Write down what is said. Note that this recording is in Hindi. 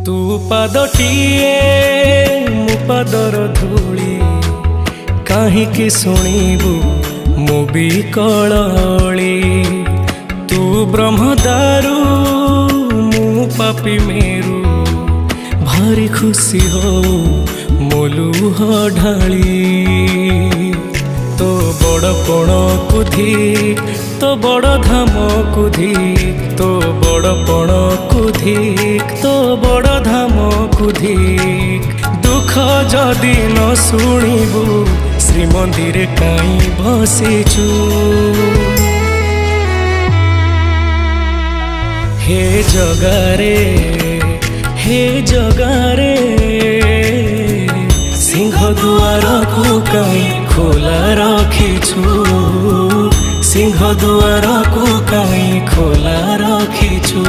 तू पादटिए मु पादर धूली काहींकि शुणिबु मु भी कलली। तू ब्रह्मदारू मु पापी मेरू भारी खुशी हो मोलुह ढाली। तो बड़ पण कुधी तो बड़ धाम कुधी तो बड़ पण कुधी तो बड़ धाम कुधी। दुख जदि न शुणिबु श्रीमंदिर काई बसिचु। हे जगारे हे जगारे सिंह दुआर को कहीं खोला रखिछु। सिंह दुआर को कहीं खोला रखिछु।